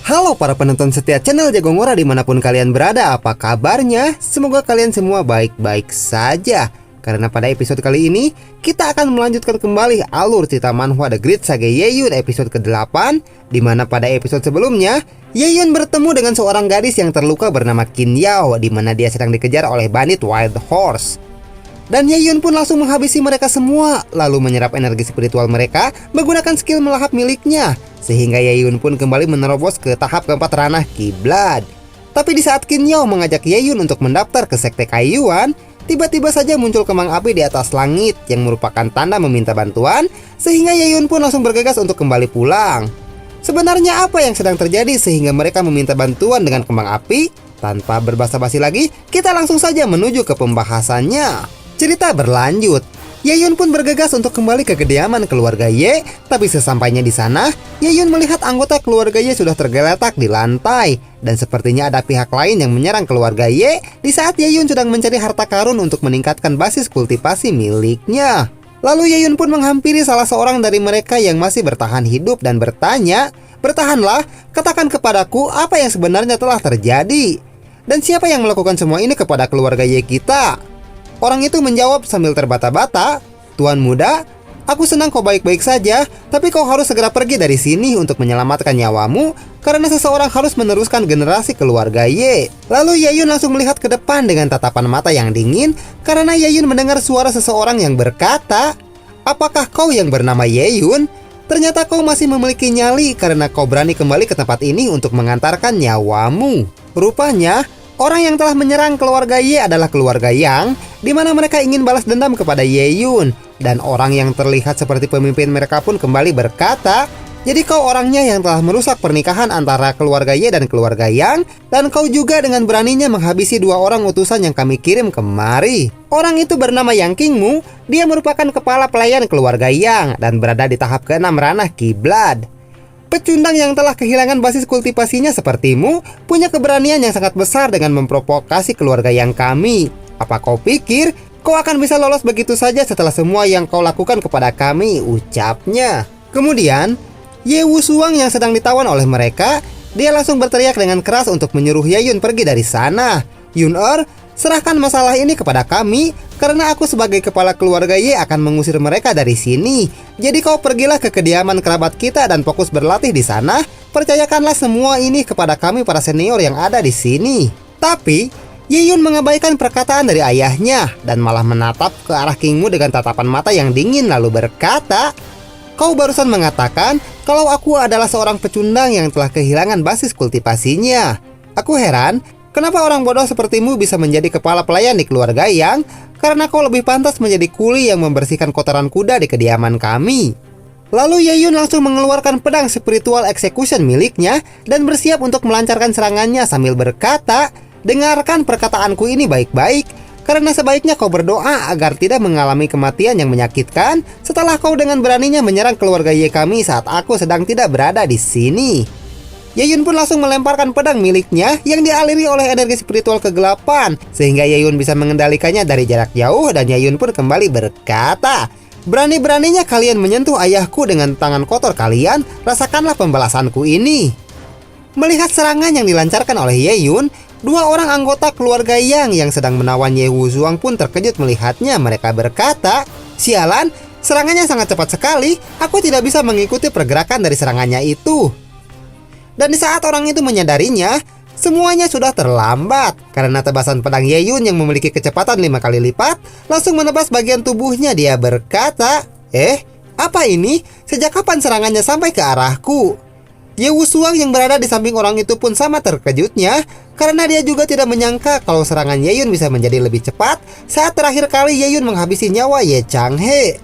Halo para penonton setia channel Jago Ngora dimanapun kalian berada, apa kabarnya? Semoga kalian semua baik-baik saja. Karena pada episode kali ini, kita akan melanjutkan kembali alur cerita manhwa The Great Saga Yaeyun episode ke-8, dimana pada episode sebelumnya, Yaeyun bertemu dengan seorang gadis yang terluka bernama Qin Yao, dimana dia sedang dikejar oleh bandit Wild Horse. Dan Yaeyun pun langsung menghabisi mereka semua, lalu menyerap energi spiritual mereka menggunakan skill melahap miliknya, sehingga Yaeyun pun kembali menerobos ke tahap keempat ranah kiblat. Tapi di saat Qin Yao mengajak Yaeyun untuk mendaftar ke sekte Kaiyuan, tiba-tiba saja muncul kembang api di atas langit yang merupakan tanda meminta bantuan, sehingga Yaeyun pun langsung bergegas untuk kembali pulang. Sebenarnya apa yang sedang terjadi sehingga mereka meminta bantuan dengan kembang api? Tanpa berbasa-basi lagi, kita langsung saja menuju ke pembahasannya. Cerita berlanjut. Yaeyun pun bergegas untuk kembali ke kediaman keluarga Ye, tapi sesampainya di sana, Yaeyun melihat anggota keluarga Ye sudah tergeletak di lantai, dan sepertinya ada pihak lain yang menyerang keluarga Ye di saat Yaeyun sedang mencari harta karun untuk meningkatkan basis kultivasi miliknya. Lalu Yaeyun pun menghampiri salah seorang dari mereka yang masih bertahan hidup dan bertanya, "Bertahanlah, katakan kepadaku apa yang sebenarnya telah terjadi. Dan siapa yang melakukan semua ini kepada keluarga Ye kita?" Orang itu menjawab sambil terbata-bata, "Tuan muda, aku senang kau baik-baik saja, tapi kau harus segera pergi dari sini untuk menyelamatkan nyawamu, karena seseorang harus meneruskan generasi keluarga Ye." Lalu Yaeyun langsung melihat ke depan dengan tatapan mata yang dingin, karena Yaeyun mendengar suara seseorang yang berkata, "Apakah kau yang bernama Yaeyun? Ternyata kau masih memiliki nyali karena kau berani kembali ke tempat ini untuk mengantarkan nyawamu." Rupanya, orang yang telah menyerang keluarga Ye adalah keluarga Yang, di mana mereka ingin balas dendam kepada Yaeyun. Dan orang yang terlihat seperti pemimpin mereka pun kembali berkata, "Jadi kau orangnya yang telah merusak pernikahan antara keluarga Ye dan keluarga Yang, dan kau juga dengan beraninya menghabisi dua orang utusan yang kami kirim kemari." Orang itu bernama Yang Qingmu, dia merupakan kepala pelayan keluarga Yang dan berada di tahap ke-6 ranah kiblat. Pecundang yang telah kehilangan basis kultivasinya sepertimu punya keberanian yang sangat besar dengan memprovokasi keluarga Yang kami. Apa kau pikir kau akan bisa lolos begitu saja setelah semua yang kau lakukan kepada kami?" ucapnya. Kemudian Ye Wusuang yang sedang ditawan oleh mereka, dia langsung berteriak dengan keras untuk menyuruh Yaeyun pergi dari sana. "Yun-er, serahkan masalah ini kepada kami, karena aku sebagai kepala keluarga Ye akan mengusir mereka dari sini. Jadi kau pergilah ke kediaman kerabat kita dan fokus berlatih di sana. Percayakanlah semua ini kepada kami para senior yang ada di sini." Tapi Yaeyun mengabaikan perkataan dari ayahnya dan malah menatap ke arah Qingmu dengan tatapan mata yang dingin lalu berkata, "Kau barusan mengatakan kalau aku adalah seorang pecundang yang telah kehilangan basis kultivasinya. Aku heran, kenapa orang bodoh sepertimu bisa menjadi kepala pelayan di keluarga Yang, karena kau lebih pantas menjadi kuli yang membersihkan kotoran kuda di kediaman kami." Lalu Yaeyun langsung mengeluarkan pedang spiritual execution miliknya dan bersiap untuk melancarkan serangannya sambil berkata, "Dengarkan perkataanku ini baik-baik, karena sebaiknya kau berdoa agar tidak mengalami kematian yang menyakitkan setelah kau dengan beraninya menyerang keluarga Ye kami saat aku sedang tidak berada di sini." Yaeyun pun langsung melemparkan pedang miliknya yang dialiri oleh energi spiritual kegelapan, sehingga Yaeyun bisa mengendalikannya dari jarak jauh, dan Yaeyun pun kembali berkata, "Berani-beraninya kalian menyentuh ayahku dengan tangan kotor kalian, rasakanlah pembalasanku ini." Melihat serangan yang dilancarkan oleh Yaeyun, dua orang anggota keluarga yang sedang menawan Ye Wusuang pun terkejut melihatnya. Mereka berkata, "Sialan, serangannya sangat cepat sekali. Aku tidak bisa mengikuti pergerakan dari serangannya itu." Dan di saat orang itu menyadarinya, semuanya sudah terlambat, karena tebasan pedang Yaeyun yang memiliki kecepatan 5 kali lipat langsung menebas bagian tubuhnya. Dia berkata, Apa ini? Sejak kapan serangannya sampai ke arahku?" Ye Wusuang yang berada di samping orang itu pun sama terkejutnya, karena dia juga tidak menyangka kalau serangan Yaeyun bisa menjadi lebih cepat saat terakhir kali Yaeyun menghabisi nyawa Ye Changhe.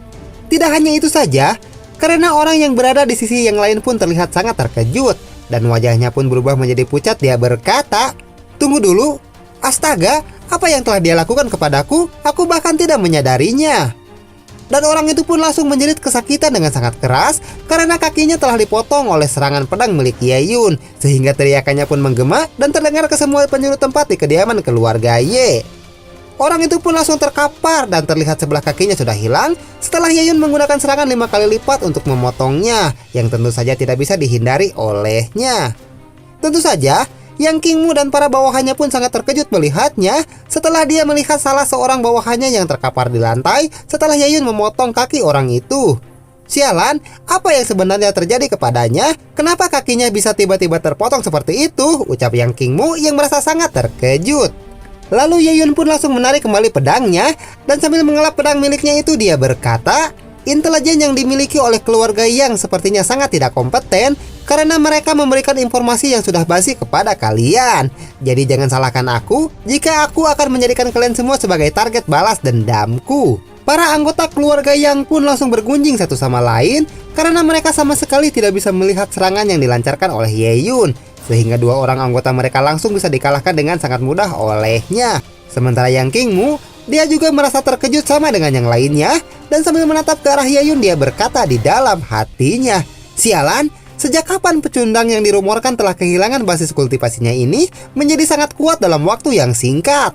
Tidak hanya itu saja, karena orang yang berada di sisi yang lain pun terlihat sangat terkejut, dan wajahnya pun berubah menjadi pucat. Dia berkata, "Tunggu dulu, astaga, apa yang telah dia lakukan kepadaku? Aku bahkan tidak menyadarinya." Dan orang itu pun langsung menjerit kesakitan dengan sangat keras karena kakinya telah dipotong oleh serangan pedang milik Yaeyun, sehingga teriakannya pun menggema dan terdengar ke semua penjuru tempat di kediaman keluarga Ye. Orang itu pun langsung terkapar dan terlihat sebelah kakinya sudah hilang setelah Yaeyun menggunakan serangan 5 kali lipat untuk memotongnya, yang tentu saja tidak bisa dihindari olehnya. Tentu saja, Yang King Mu dan para bawahannya pun sangat terkejut melihatnya setelah dia melihat salah seorang bawahannya yang terkapar di lantai setelah Ye Yun memotong kaki orang itu. Sialan, apa yang sebenarnya terjadi kepadanya? Kenapa kakinya bisa tiba-tiba terpotong seperti itu? Ucap Yang King Mu yang merasa sangat terkejut. Lalu Ye Yun pun langsung menarik kembali pedangnya dan sambil mengelap pedang miliknya itu dia berkata, intelijen yang dimiliki oleh keluarga Yang sepertinya sangat tidak kompeten karena mereka memberikan informasi yang sudah basi kepada kalian. Jadi jangan salahkan aku jika aku akan menjadikan kalian semua sebagai target balas dendamku. Para anggota keluarga Yang pun langsung bergunjing satu sama lain karena mereka sama sekali tidak bisa melihat serangan yang dilancarkan oleh Ye Yun, sehingga dua orang anggota mereka langsung bisa dikalahkan dengan sangat mudah olehnya. Sementara Yang King Mu, dia juga merasa terkejut sama dengan yang lainnya dan sambil menatap ke arah Ye Yun dia berkata di dalam hatinya, sialan, sejak kapan pecundang yang dirumorkan telah kehilangan basis kultivasinya ini menjadi sangat kuat dalam waktu yang singkat.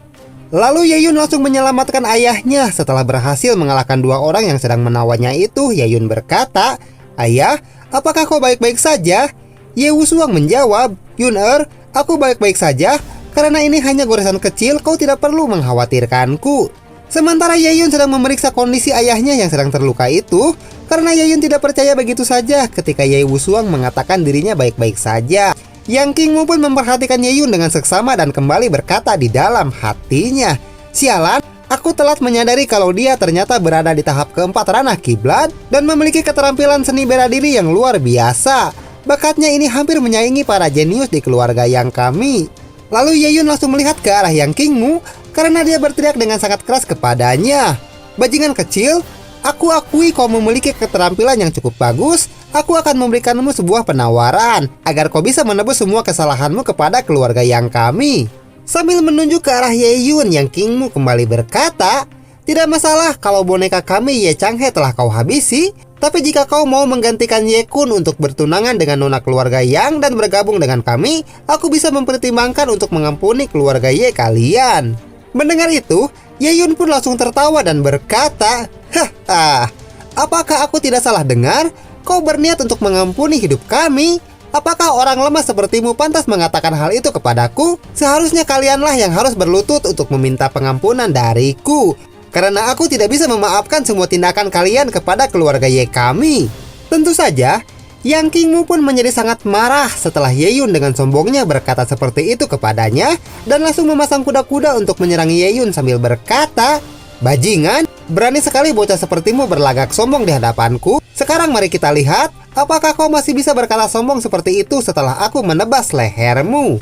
Lalu Ye Yun langsung menyelamatkan ayahnya setelah berhasil mengalahkan dua orang yang sedang menawannya itu. Ye Yun berkata, ayah, apakah kau baik-baik saja? Ye Wusuang menjawab, Yun-er, aku baik-baik saja. Karena ini hanya goresan kecil, kau tidak perlu mengkhawatirkanku. Sementara Ye Yun sedang memeriksa kondisi ayahnya yang sedang terluka itu, karena Ye Yun tidak percaya begitu saja ketika Ye Wusuang mengatakan dirinya baik-baik saja. Yang King Mu pun memperhatikan Ye Yun dengan seksama dan kembali berkata di dalam hatinya, sialan, aku telat menyadari kalau dia ternyata berada di tahap keempat ranah kiblat dan memiliki keterampilan seni bela diri yang luar biasa. Bakatnya ini hampir menyaingi para jenius di keluarga Yang kami. Lalu Ye Yun langsung melihat ke arah Yang King Mu karena dia berteriak dengan sangat keras kepadanya, bajingan kecil, aku akui kau memiliki keterampilan yang cukup bagus. Aku akan memberikanmu sebuah penawaran agar kau bisa menebus semua kesalahanmu kepada keluarga Yang kami. Sambil menunjuk ke arah Ye Yun, Yang King Mu kembali berkata, tidak masalah kalau boneka kami Ye Changhe telah kau habisi, tapi jika kau mau menggantikan Ye Kun untuk bertunangan dengan nona keluarga Yang dan bergabung dengan kami, aku bisa mempertimbangkan untuk mengampuni keluarga Ye kalian. Mendengar itu, Ye Yun pun langsung tertawa dan berkata, haha, apakah aku tidak salah dengar? Kau berniat untuk mengampuni hidup kami? Apakah orang lemah sepertimu pantas mengatakan hal itu kepadaku? Seharusnya kalianlah yang harus berlutut untuk meminta pengampunan dariku, karena aku tidak bisa memaafkan semua tindakan kalian kepada keluarga Ye kami. Tentu saja, Yang King Mu pun menjadi sangat marah setelah Ye Yun dengan sombongnya berkata seperti itu kepadanya dan langsung memasang kuda-kuda untuk menyerang Ye Yun sambil berkata, bajingan, berani sekali bocah sepertimu berlagak sombong di hadapanku. Sekarang mari kita lihat, apakah kau masih bisa berkata sombong seperti itu setelah aku menebas lehermu.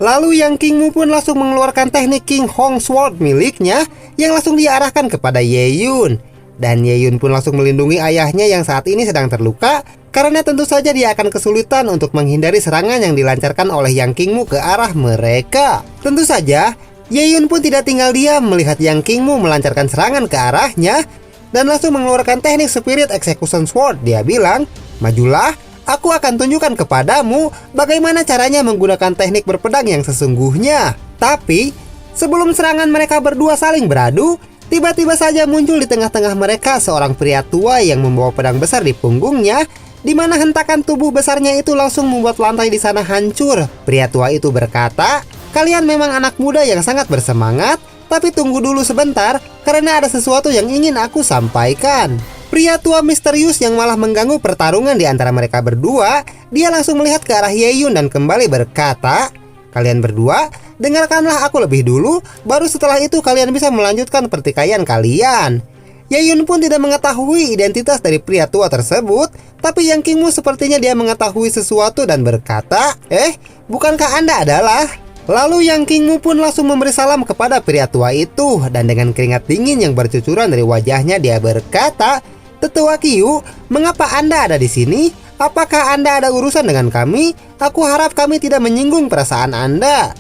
Lalu Yang King Mu pun langsung mengeluarkan teknik King Hong Sword miliknya yang langsung diarahkan kepada Ye Yun. Dan Ye Yun pun langsung melindungi ayahnya yang saat ini sedang terluka, karena tentu saja dia akan kesulitan untuk menghindari serangan yang dilancarkan oleh Yang King Mu ke arah mereka. Tentu saja, Ye Yun pun tidak tinggal diam melihat Yang King Mu melancarkan serangan ke arahnya dan langsung mengeluarkan teknik Spirit Execution Sword. Dia bilang, majulah, aku akan tunjukkan kepadamu bagaimana caranya menggunakan teknik berpedang yang sesungguhnya. Tapi, sebelum serangan mereka berdua saling beradu, tiba-tiba saja muncul di tengah-tengah mereka seorang pria tua yang membawa pedang besar di punggungnya, di mana hentakan tubuh besarnya itu langsung membuat lantai di sana hancur. Pria tua itu berkata, kalian memang anak muda yang sangat bersemangat, tapi tunggu dulu sebentar karena ada sesuatu yang ingin aku sampaikan. Pria tua misterius yang malah mengganggu pertarungan di antara mereka berdua, dia langsung melihat ke arah Ye Yun dan kembali berkata, kalian berdua, dengarkanlah aku lebih dulu, baru setelah itu kalian bisa melanjutkan pertikaian kalian. Ye Yun pun tidak mengetahui identitas dari pria tua tersebut, tapi Yang King Mu sepertinya dia mengetahui sesuatu dan berkata, bukankah Anda adalah? Lalu Yang King Mu pun langsung memberi salam kepada pria tua itu, dan dengan keringat dingin yang bercucuran dari wajahnya dia berkata, Tetua Qiu, mengapa Anda ada di sini? Apakah Anda ada urusan dengan kami? Aku harap kami tidak menyinggung perasaan Anda.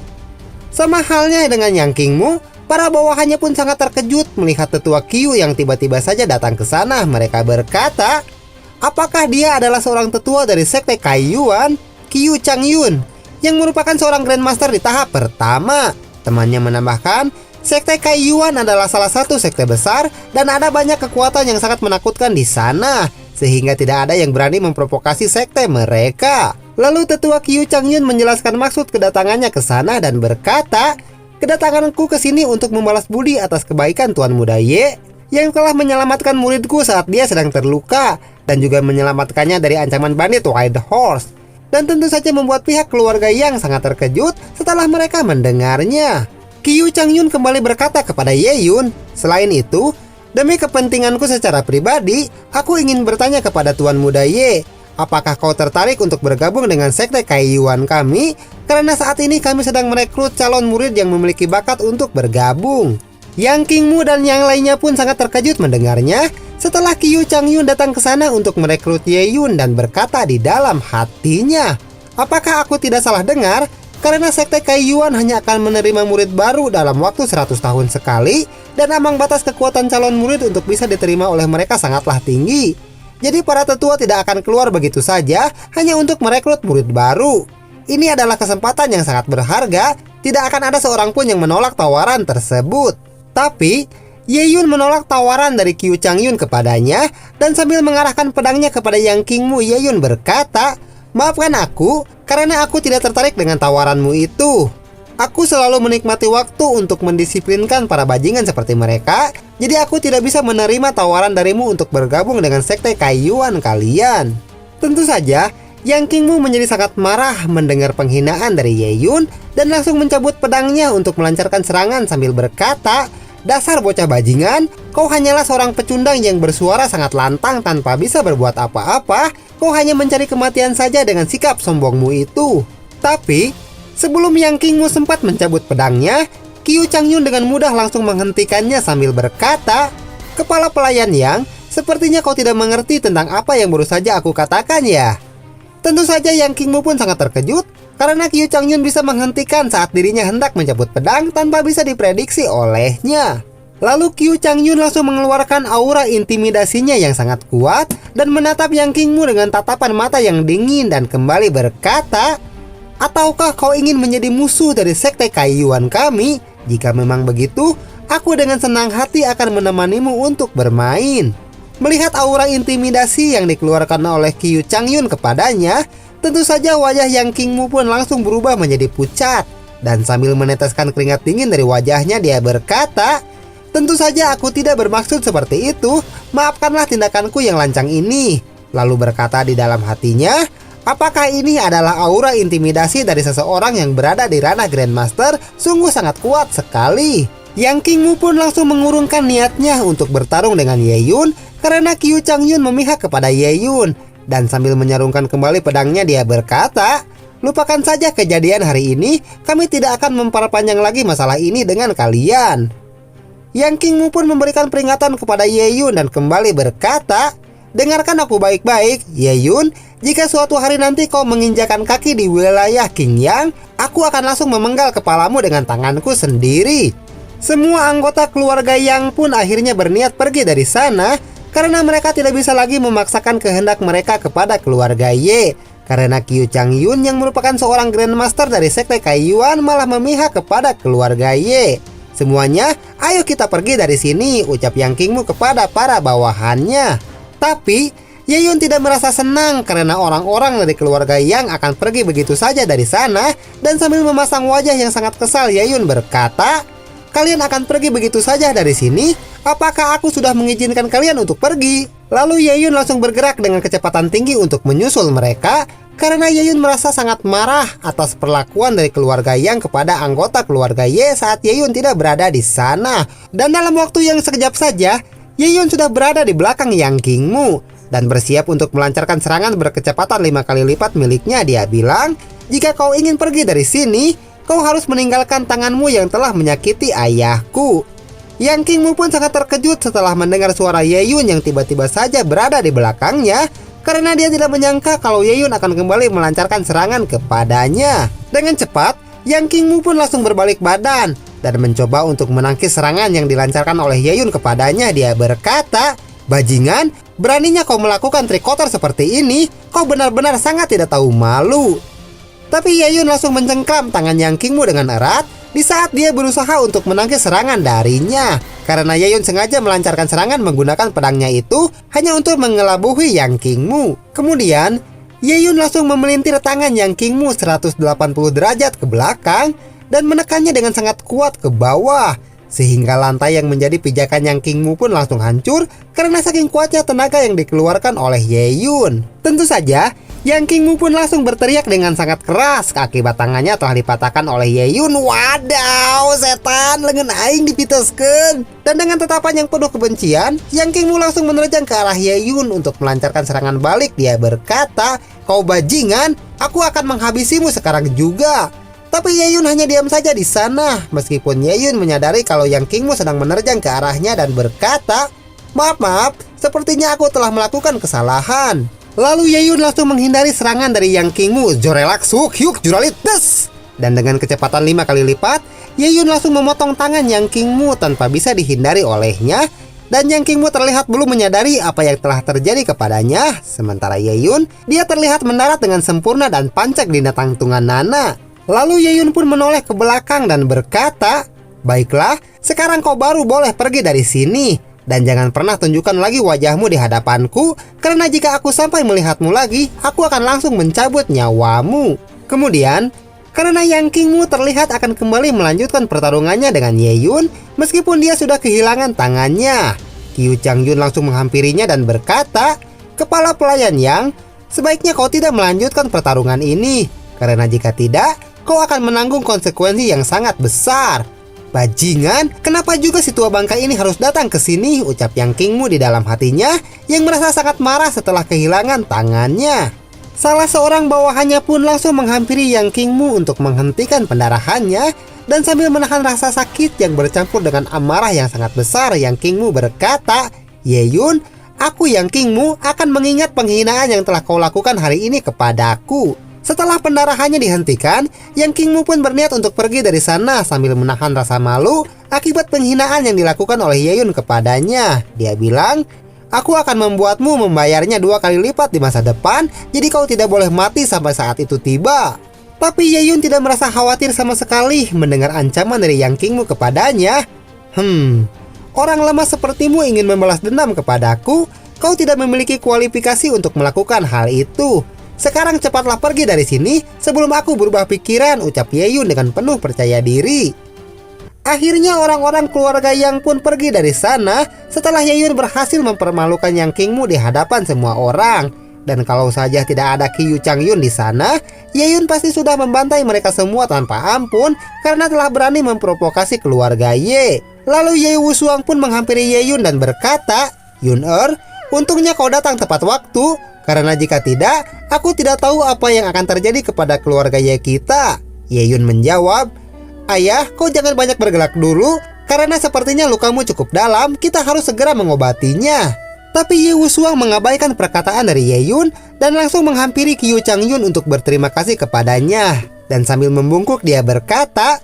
Sama halnya dengan Yang King Mu, para bawahannya pun sangat terkejut melihat Tetua Qiu yang tiba-tiba saja datang ke sana. Mereka berkata, apakah dia adalah seorang tetua dari sekte Kaiyuan, Qiu Changyun, yang merupakan seorang Grandmaster di tahap pertama? Temannya menambahkan, sekte Kaiyuan adalah salah satu sekte besar dan ada banyak kekuatan yang sangat menakutkan di sana. sehingga tidak ada yang berani memprovokasi sekte mereka. Lalu tetua Qiu Changyun menjelaskan maksud kedatangannya ke sana dan berkata, "Kedatanganku ke sini untuk membalas budi atas kebaikan Tuan Muda Ye yang telah menyelamatkan muridku saat dia sedang terluka dan juga menyelamatkannya dari ancaman bandit White Horse." Dan tentu saja membuat pihak keluarga Yang sangat terkejut setelah mereka mendengarnya. Qiu Changyun kembali berkata kepada Ye Yun, "Selain itu, demi kepentinganku secara pribadi, aku ingin bertanya kepada Tuan Muda Ye, apakah kau tertarik untuk bergabung dengan sekte Kaiyuan kami? Karena saat ini kami sedang merekrut calon murid yang memiliki bakat untuk bergabung." Yang Kingmu dan yang lainnya pun sangat terkejut mendengarnya setelah Qiu Changyun datang ke sana untuk merekrut Ye Yun dan berkata di dalam hatinya, "Apakah aku tidak salah dengar? Karena sekte Kaiyuan hanya akan menerima murid baru dalam waktu 100 tahun sekali dan ambang batas kekuatan calon murid untuk bisa diterima oleh mereka sangatlah tinggi. Jadi para tetua tidak akan keluar begitu saja hanya untuk merekrut murid baru. Ini adalah kesempatan yang sangat berharga, tidak akan ada seorang pun yang menolak tawaran tersebut." Tapi Ye Yun menolak tawaran dari Qiu Changyun kepadanya dan sambil mengarahkan pedangnya kepada Yang Kingmu, Ye Yun berkata, "Maafkan aku karena aku tidak tertarik dengan tawaranmu itu. Aku selalu menikmati waktu untuk mendisiplinkan para bajingan seperti mereka, jadi aku tidak bisa menerima tawaran darimu untuk bergabung dengan sekte Kaiyuan kalian." Tentu saja, Yang Kingmu menjadi sangat marah mendengar penghinaan dari Ye Yun dan langsung mencabut pedangnya untuk melancarkan serangan sambil berkata, "Dasar bocah bajingan, kau hanyalah seorang pecundang yang bersuara sangat lantang tanpa bisa berbuat apa-apa. Kau hanya mencari kematian saja dengan sikap sombongmu itu." Tapi sebelum Yang Kingmu sempat mencabut pedangnya, Qiu Changyun dengan mudah langsung menghentikannya sambil berkata, "Kepala pelayan Yang, sepertinya kau tidak mengerti tentang apa yang baru saja aku katakan ya." Tentu saja Yang Kingmu pun sangat terkejut karena Qiu Changyun bisa menghentikan saat dirinya hendak mencabut pedang tanpa bisa diprediksi olehnya. Lalu Qiu Changyun langsung mengeluarkan aura intimidasinya yang sangat kuat dan menatap Yang Kingmu dengan tatapan mata yang dingin dan kembali berkata, "Ataukah kau ingin menjadi musuh dari sekte Kaiyuan kami? Jika memang begitu, aku dengan senang hati akan menemanimu untuk bermain." Melihat aura intimidasi yang dikeluarkan oleh Qiu Changyun kepadanya, tentu saja wajah Yang Kingmu pun langsung berubah menjadi pucat. Dan sambil meneteskan keringat dingin dari wajahnya, dia berkata, "Tentu saja aku tidak bermaksud seperti itu. Maafkanlah tindakanku yang lancang ini." Lalu berkata di dalam hatinya, "Apakah ini adalah aura intimidasi dari seseorang yang berada di ranah Grandmaster? Sungguh sangat kuat sekali." Yang Kingmu pun langsung mengurungkan niatnya untuk bertarung dengan Ye Yun karena Qiu Changyun memihak kepada Ye Yun. Dan sambil menyarungkan kembali pedangnya, dia berkata, "Lupakan saja kejadian hari ini. Kami tidak akan memperpanjang lagi masalah ini dengan kalian." Yang Kingmu pun memberikan peringatan kepada Ye Yun dan kembali berkata, "Dengarkan aku baik-baik, Ye Yun. Jika suatu hari nanti kau menginjakan kaki di wilayah King Yang, aku akan langsung memenggal kepalamu dengan tanganku sendiri." Semua anggota keluarga Yang pun akhirnya berniat pergi dari sana karena mereka tidak bisa lagi memaksakan kehendak mereka kepada keluarga Ye. Karena Qiu Changyun yang merupakan seorang Grandmaster dari sekte Kaiyuan malah memihak kepada keluarga Ye. "Semuanya, ayo kita pergi dari sini," ucap Yang Kingmu kepada para bawahannya. Tapi Ye Yun tidak merasa senang karena orang-orang dari keluarga Yang akan pergi begitu saja dari sana. Dan sambil memasang wajah yang sangat kesal, Ye Yun berkata, "Kalian akan pergi begitu saja dari sini? Apakah aku sudah mengizinkan kalian untuk pergi?" Lalu Ye Yun langsung bergerak dengan kecepatan tinggi untuk menyusul mereka karena Ye Yun merasa sangat marah atas perlakuan dari keluarga Yang kepada anggota keluarga Ye saat Ye Yun tidak berada di sana. Dan dalam waktu yang sekejap saja, Ye Yun sudah berada di belakang Yang Kingmu dan bersiap untuk melancarkan serangan berkecepatan 5 kali lipat miliknya. Dia bilang, "Jika kau ingin pergi dari sini, kau harus meninggalkan tanganmu yang telah menyakiti ayahku." Yang Kingmu pun sangat terkejut setelah mendengar suara Ye Yun yang tiba-tiba saja berada di belakangnya karena dia tidak menyangka kalau Ye Yun akan kembali melancarkan serangan kepadanya. Dengan cepat, Yang Kingmu pun langsung berbalik badan dan mencoba untuk menangkis serangan yang dilancarkan oleh Ye Yun kepadanya. Dia berkata, "Bajingan, beraninya kau melakukan trik kotor seperti ini? Kau benar-benar sangat tidak tahu malu." Tapi Ye Yun langsung mencengkram tangan Yang Kingmu dengan erat di saat dia berusaha untuk menangkis serangan darinya. Karena Ye Yun sengaja melancarkan serangan menggunakan pedangnya itu hanya untuk mengelabui Yang Qingmu. Kemudian Ye Yun langsung memelintir tangan Yang Qingmu 180 derajat ke belakang dan menekannya dengan sangat kuat ke bawah, sehingga lantai yang menjadi pijakan Yang Qingmu pun langsung hancur karena saking kuatnya tenaga yang dikeluarkan oleh Ye Yun. Tentu saja Yang Qingmu pun langsung berteriak dengan sangat keras akibat tangannya telah dipatahkan oleh Ye Yun. Wadaw, setan, lengan aing dipiteskeun. Dan dengan tatapan yang penuh kebencian, Yang Qingmu langsung menerjang ke arah Ye Yun untuk melancarkan serangan balik. Dia berkata, "Kau bajingan, aku akan menghabisimu sekarang juga." Tapi Ye Yun hanya diam saja di sana, meskipun Ye Yun menyadari kalau Yang Qingmu sedang menerjang ke arahnya dan berkata, Maaf, sepertinya aku telah melakukan kesalahan." Lalu Ye Yun langsung menghindari serangan dari Yang Qingmu. Jorelak suk hyuk juralit des. Dan dengan kecepatan 5 kali lipat, Ye Yun langsung memotong tangan Yang Qingmu tanpa bisa dihindari olehnya. Dan Yang Qingmu terlihat belum menyadari apa yang telah terjadi kepadanya. Sementara Ye Yun, dia terlihat mendarat dengan sempurna dan pancak di tangtungan Nana. Lalu Ye Yun pun menoleh ke belakang dan berkata, "Baiklah, sekarang kau baru boleh pergi dari sini. Dan jangan pernah tunjukkan lagi wajahmu di hadapanku, karena jika aku sampai melihatmu lagi, aku akan langsung mencabut nyawamu." Kemudian, karena Yang Qingmu terlihat akan kembali melanjutkan pertarungannya dengan Ye Yun, meskipun dia sudah kehilangan tangannya, Qiu Changyun langsung menghampirinya dan berkata, "Kepala pelayan Yang, sebaiknya kau tidak melanjutkan pertarungan ini, karena jika tidak, kau akan menanggung konsekuensi yang sangat besar." "Bajingan, kenapa juga si tua bangka ini harus datang ke sini?" ucap Yang Qingmu di dalam hatinya yang merasa sangat marah setelah kehilangan tangannya. Salah seorang bawahannya pun langsung menghampiri Yang Qingmu untuk menghentikan pendarahannya, dan sambil menahan rasa sakit yang bercampur dengan amarah yang sangat besar, Yang Qingmu berkata, "Ye Yun, aku Yang Qingmu akan mengingat penghinaan yang telah kau lakukan hari ini kepadaku." Setelah pendarahannya dihentikan, Yang Qingmu pun berniat untuk pergi dari sana sambil menahan rasa malu akibat penghinaan yang dilakukan oleh Ye Yun kepadanya. Dia bilang, "Aku akan membuatmu membayarnya 2 kali lipat di masa depan, jadi kau tidak boleh mati sampai saat itu tiba." Tapi Ye Yun tidak merasa khawatir sama sekali mendengar ancaman dari Yang Qingmu kepadanya. Orang lemah sepertimu ingin membalas dendam kepadaku? Kau tidak memiliki kualifikasi untuk melakukan hal itu. Sekarang cepatlah pergi dari sini sebelum aku berubah pikiran," ucap Ye Yun dengan penuh percaya diri. Akhirnya orang-orang keluarga Yang pun pergi dari sana setelah Ye Yun berhasil mempermalukan Yang Qingmu di hadapan semua orang. Dan kalau saja tidak ada Qiu Changyun di sana, Ye Yun pasti sudah membantai mereka semua tanpa ampun karena telah berani memprovokasi keluarga Ye. Lalu Ye Wusuang pun menghampiri Ye Yun dan berkata, "Yun untungnya kau datang tepat waktu. Karena jika tidak, aku tidak tahu apa yang akan terjadi kepada keluarga Ye kita." Ye Yun menjawab, "Ayah, kau jangan banyak bergerak dulu, karena sepertinya lukamu cukup dalam, kita harus segera mengobatinya." Tapi Ye Wusuang mengabaikan perkataan dari Ye Yun dan langsung menghampiri Qiu Changyun untuk berterima kasih kepadanya. Dan sambil membungkuk dia berkata,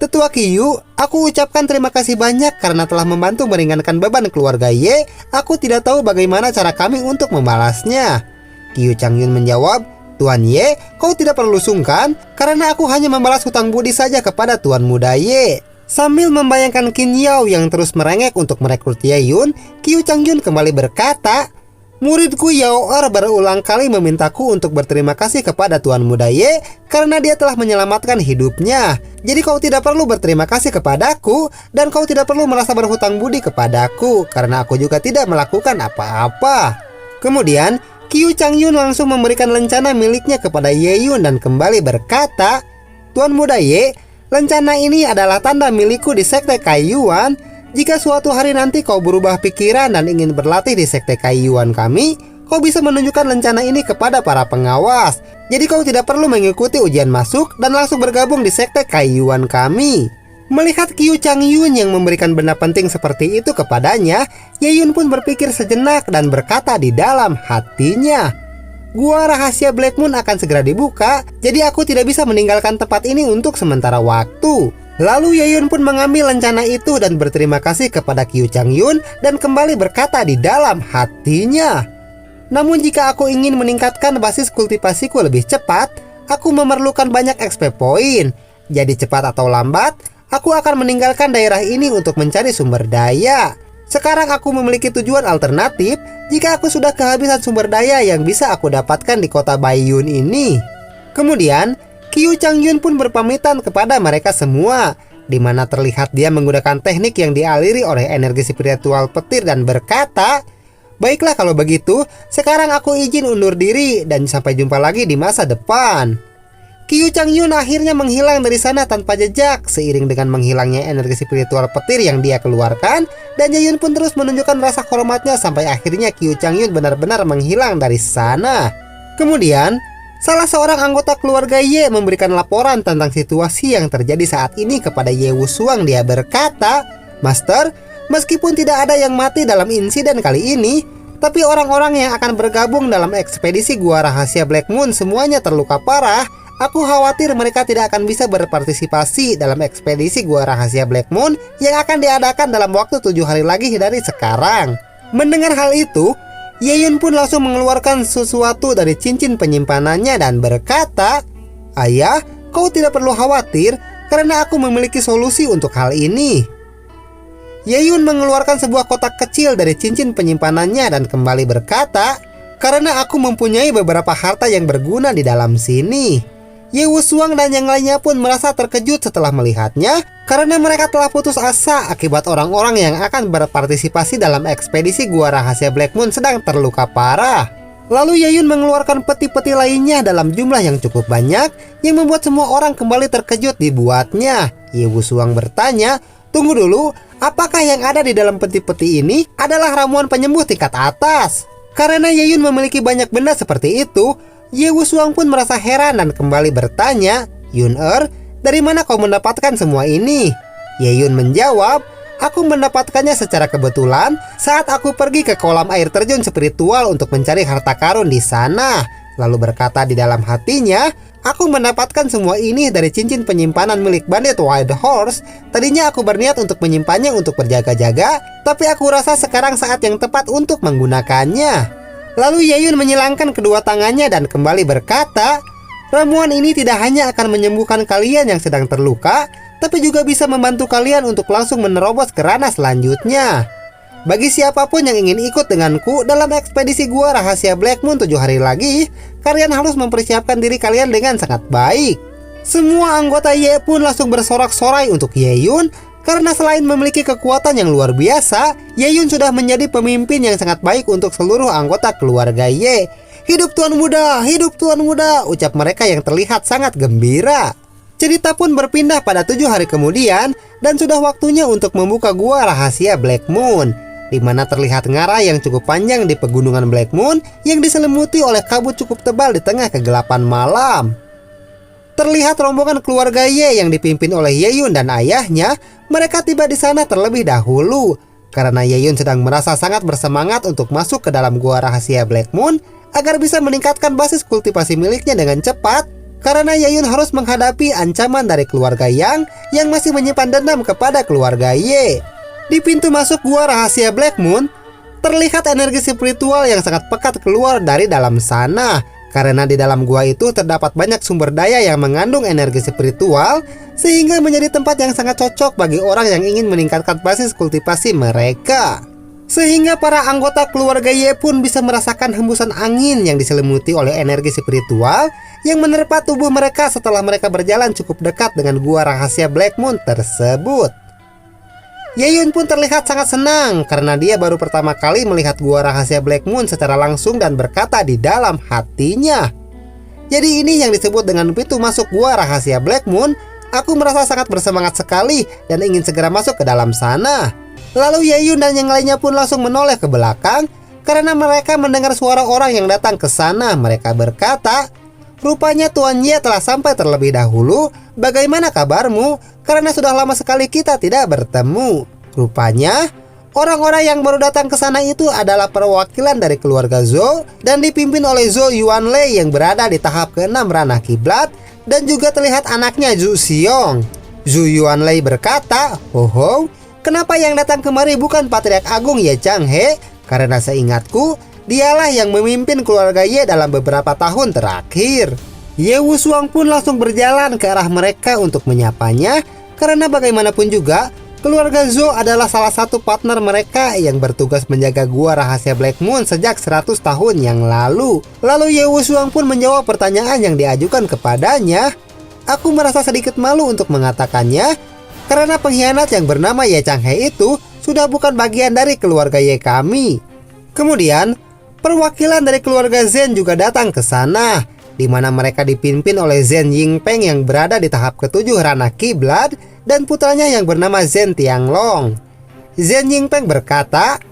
"Tetua Qiu, aku ucapkan terima kasih banyak karena telah membantu meringankan beban keluarga Ye. Aku tidak tahu bagaimana cara kami untuk membalasnya." Qiu Changyun menjawab, "Tuan Ye, kau tidak perlu sungkan, karena aku hanya membalas hutang budi saja kepada Tuan Muda Ye." Sambil membayangkan Qin Yao yang terus merengek untuk merekrut Ye Yun, Qiu Changyun kembali berkata, "Muridku Yao berulang kali memintaku untuk berterima kasih kepada Tuan Muda Ye karena dia telah menyelamatkan hidupnya. Jadi kau tidak perlu berterima kasih kepadaku, dan kau tidak perlu merasa berhutang budi kepadaku karena aku juga tidak melakukan apa-apa." Kemudian Qiu Changyun langsung memberikan lencana miliknya kepada Ye Yun dan kembali berkata, "Tuan Muda Ye, lencana ini adalah tanda milikku di Sekte Kaiyuan. Jika suatu hari nanti kau berubah pikiran dan ingin berlatih di Sekte Kaiyuan kami, kau bisa menunjukkan lencana ini kepada para pengawas. Jadi kau tidak perlu mengikuti ujian masuk dan langsung bergabung di Sekte Kaiyuan kami." Melihat Qiu Changyun yang memberikan benda penting seperti itu kepadanya, Ye Yun pun berpikir sejenak dan berkata di dalam hatinya, "Gua rahasia Black Moon akan segera dibuka, jadi aku tidak bisa meninggalkan tempat ini untuk sementara waktu." Lalu Ye Yun pun mengambil lencana itu dan berterima kasih kepada Qiu Changyun dan kembali berkata di dalam hatinya, "Namun jika aku ingin meningkatkan basis kultivasiku lebih cepat, aku memerlukan banyak XP point. Jadi cepat atau lambat, aku akan meninggalkan daerah ini untuk mencari sumber daya. Sekarang aku memiliki tujuan alternatif jika aku sudah kehabisan sumber daya yang bisa aku dapatkan di kota Baiyun ini. Kemudian, Qiu Changyun pun berpamitan kepada mereka semua, di mana terlihat dia menggunakan teknik yang dialiri oleh energi spiritual petir dan berkata, "Baiklah kalau begitu, sekarang aku izin undur diri dan sampai jumpa lagi di masa depan." Qiu Changyun akhirnya menghilang dari sana tanpa jejak seiring dengan menghilangnya energi spiritual petir yang dia keluarkan, dan Ye-Yun pun terus menunjukkan rasa hormatnya sampai akhirnya Qiu Changyun benar-benar menghilang dari sana. Kemudian, salah seorang anggota keluarga Ye memberikan laporan tentang situasi yang terjadi saat ini kepada Ye Wusuang. Dia berkata, "Master, meskipun tidak ada yang mati dalam insiden kali ini, tapi orang-orang yang akan bergabung dalam ekspedisi Gua Rahasia Black Moon semuanya terluka parah. Aku khawatir mereka tidak akan bisa berpartisipasi dalam ekspedisi Gua Rahasia Black Moon yang akan diadakan dalam waktu 7 hari lagi dari sekarang." Mendengar hal itu, Ye-Yun pun langsung mengeluarkan sesuatu dari cincin penyimpanannya dan berkata, "Ayah, kau tidak perlu khawatir karena aku memiliki solusi untuk hal ini." Ye-Yun mengeluarkan sebuah kotak kecil dari cincin penyimpanannya dan kembali berkata, "Karena aku mempunyai beberapa harta yang berguna di dalam sini." Ye Wusuang dan yang lainnya pun merasa terkejut setelah melihatnya, karena mereka telah putus asa akibat orang-orang yang akan berpartisipasi dalam ekspedisi Gua Rahasia Black Moon sedang terluka parah. Lalu Ye-Yun mengeluarkan peti-peti lainnya dalam jumlah yang cukup banyak, yang membuat semua orang kembali terkejut dibuatnya. Ye Wusuang bertanya, "Tunggu dulu, apakah yang ada di dalam peti-peti ini adalah ramuan penyembuh tingkat atas?" Karena Ye-Yun memiliki banyak benda seperti itu, Ye Wusuang pun merasa heran dan kembali bertanya, "Yun-er, dari mana kau mendapatkan semua ini?" Ye-Yun menjawab, "Aku mendapatkannya secara kebetulan saat aku pergi ke kolam air terjun spiritual untuk mencari harta karun di sana." Lalu berkata di dalam hatinya, "Aku mendapatkan semua ini dari cincin penyimpanan milik bandit Wild Horse. Tadinya aku berniat untuk menyimpannya untuk berjaga-jaga, tapi aku rasa sekarang saat yang tepat untuk menggunakannya." Lalu Ye-Yun menyilangkan kedua tangannya dan kembali berkata, "Ramuan ini tidak hanya akan menyembuhkan kalian yang sedang terluka, tapi juga bisa membantu kalian untuk langsung menerobos ke ranah selanjutnya. Bagi siapapun yang ingin ikut denganku dalam ekspedisi Gua Rahasia Black Moon 7 hari lagi, kalian harus mempersiapkan diri kalian dengan sangat baik." Semua anggota Ye pun langsung bersorak-sorai untuk Ye-Yun, karena selain memiliki kekuatan yang luar biasa, Ye-Yun sudah menjadi pemimpin yang sangat baik untuk seluruh anggota keluarga Ye. "Hidup Tuan Muda, hidup Tuan Muda," ucap mereka yang terlihat sangat gembira. Cerita pun berpindah pada 7 hari kemudian, dan sudah waktunya untuk membuka Gua Rahasia Black Moon, di mana terlihat ngarai yang cukup panjang di pegunungan Black Moon yang diselimuti oleh kabut cukup tebal di tengah kegelapan malam. Terlihat rombongan keluarga Ye yang dipimpin oleh Ye-Yun dan ayahnya. Mereka tiba di sana terlebih dahulu, karena Ye-Yun sedang merasa sangat bersemangat untuk masuk ke dalam Gua Rahasia Black Moon agar bisa meningkatkan basis kultivasi miliknya dengan cepat, karena Ye-Yun harus menghadapi ancaman dari keluarga yang masih menyimpan dendam kepada keluarga Ye. Di pintu masuk Gua Rahasia Black Moon, terlihat energi spiritual yang sangat pekat keluar dari dalam sana. Karena di dalam gua itu terdapat banyak sumber daya yang mengandung energi spiritual, sehingga menjadi tempat yang sangat cocok bagi orang yang ingin meningkatkan basis kultivasi mereka. Sehingga para anggota keluarga Ye pun bisa merasakan hembusan angin yang diselimuti oleh energi spiritual yang menerpa tubuh mereka setelah mereka berjalan cukup dekat dengan Gua Rahasia Black Moon tersebut. Ye-Yun pun terlihat sangat senang karena dia baru pertama kali melihat Gua Rahasia Black Moon secara langsung dan berkata di dalam hatinya, "Jadi ini yang disebut dengan pintu masuk Gua Rahasia Black Moon. Aku merasa sangat bersemangat sekali dan ingin segera masuk ke dalam sana." Lalu Ye-Yun dan yang lainnya pun langsung menoleh ke belakang karena mereka mendengar suara orang yang datang ke sana. Mereka berkata, "Rupanya Tuan Ye telah sampai terlebih dahulu. Bagaimana kabarmu? Karena sudah lama sekali kita tidak bertemu." Rupanya orang-orang yang baru datang ke sana itu adalah perwakilan dari keluarga Zhou dan dipimpin oleh Zhou Yuanlei yang berada di tahap ke-6 ranah kiblat, dan juga terlihat anaknya Zhu Xiong. Zhu Yuanlei berkata, "Ho, kenapa yang datang kemari bukan Patriark Agung Ye Changhe? Karena seingatku, dialah yang memimpin keluarga Ye dalam beberapa tahun terakhir." Ye Wushuang pun langsung berjalan ke arah mereka untuk menyapanya, karena bagaimanapun juga keluarga Zhou adalah salah satu partner mereka yang bertugas menjaga gua rahasia Black Moon sejak 100 tahun yang lalu. Lalu Ye Wushuang pun menjawab pertanyaan yang diajukan kepadanya. Aku merasa sedikit malu untuk mengatakannya, karena pengkhianat yang bernama Ye Changhe itu sudah bukan bagian dari keluarga Ye kami. Kemudian, perwakilan dari keluarga Zhen juga datang ke sana, di mana mereka dipimpin oleh Zhen Yingpeng yang berada di tahap ke-7 ranah kiblat dan putranya yang bernama Zhen Tianglong. Zhen Yingpeng berkata,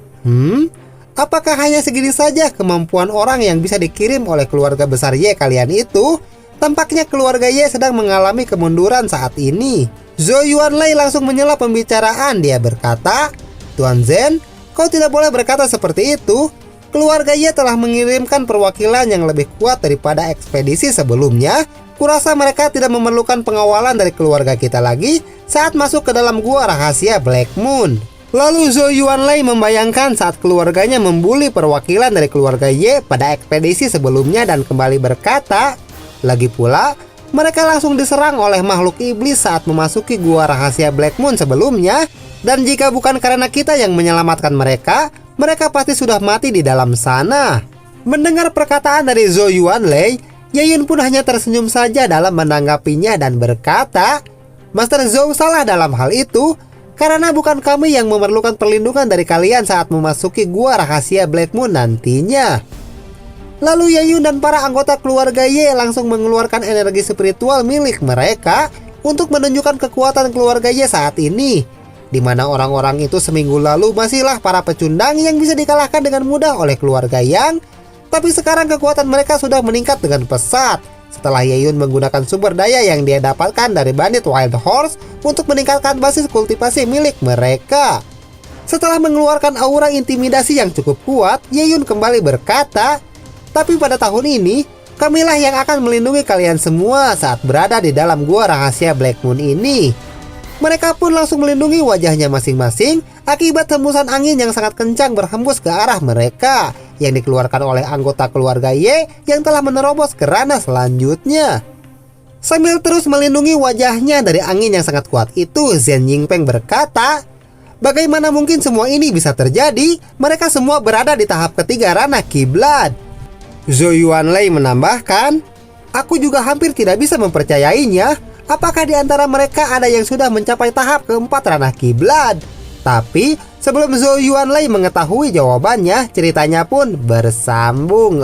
apakah hanya segini saja kemampuan orang yang bisa dikirim oleh keluarga besar Ye kalian itu? Tampaknya keluarga Ye sedang mengalami kemunduran saat ini. Zhou Yuanlei langsung menyela pembicaraan. Dia berkata, Tuan Zhen, kau tidak boleh berkata seperti itu. Keluarga Ye telah mengirimkan perwakilan yang lebih kuat daripada ekspedisi sebelumnya. Kurasa mereka tidak memerlukan pengawalan dari keluarga kita lagi saat masuk ke dalam gua rahasia Black Moon. Lalu Zhou Yuanlei membayangkan saat keluarganya membuli perwakilan dari keluarga Ye pada ekspedisi sebelumnya dan kembali berkata, lagi pula, mereka langsung diserang oleh makhluk iblis saat memasuki gua rahasia Black Moon sebelumnya. Dan jika bukan karena kita yang menyelamatkan mereka, mereka pasti sudah mati di dalam sana. Mendengar perkataan dari Zhou Yuanlei, Ye Yun pun hanya tersenyum saja dalam menanggapinya dan berkata, Master Zhou salah dalam hal itu, karena bukan kami yang memerlukan perlindungan dari kalian saat memasuki gua rahasia Black Moon nantinya. Lalu Ye Yun dan para anggota keluarga Ye langsung mengeluarkan energi spiritual milik mereka untuk menunjukkan kekuatan keluarga Ye saat ini, di mana orang-orang itu seminggu lalu masihlah para pecundang yang bisa dikalahkan dengan mudah oleh keluarga Yang, tapi sekarang kekuatan mereka sudah meningkat dengan pesat setelah Ye Yun menggunakan sumber daya yang dia dapatkan dari bandit Wild Horse untuk meningkatkan basis kultivasi milik mereka. Setelah mengeluarkan aura intimidasi yang cukup kuat, Ye Yun kembali berkata, tapi pada tahun ini, kamilah yang akan melindungi kalian semua saat berada di dalam gua rahasia Black Moon ini. Mereka pun langsung melindungi wajahnya masing-masing akibat hembusan angin yang sangat kencang berhembus ke arah mereka yang dikeluarkan oleh anggota keluarga Ye yang telah menerobos ke ranah selanjutnya. Sambil terus melindungi wajahnya dari angin yang sangat kuat itu, Zhen Yingpeng berkata, bagaimana mungkin semua ini bisa terjadi? Mereka semua berada di tahap ketiga ranah kiblat. Zhou Yuanlei menambahkan, aku juga hampir tidak bisa mempercayainya. Apakah di antara mereka ada yang sudah mencapai tahap keempat ranah kiblat? Tapi sebelum Zhou Yuanlei mengetahui jawabannya, ceritanya pun bersambung.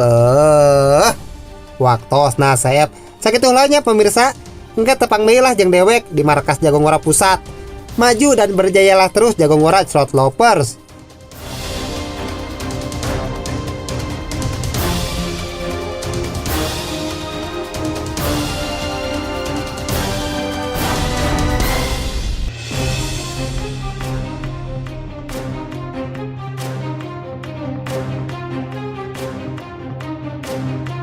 Waktos nasib sakit ulahnya pemirsa. Engke tepang meilah jeung dewek di markas Jagongora Pusat. Maju dan berjayalah terus Jagongora Slot Lovers.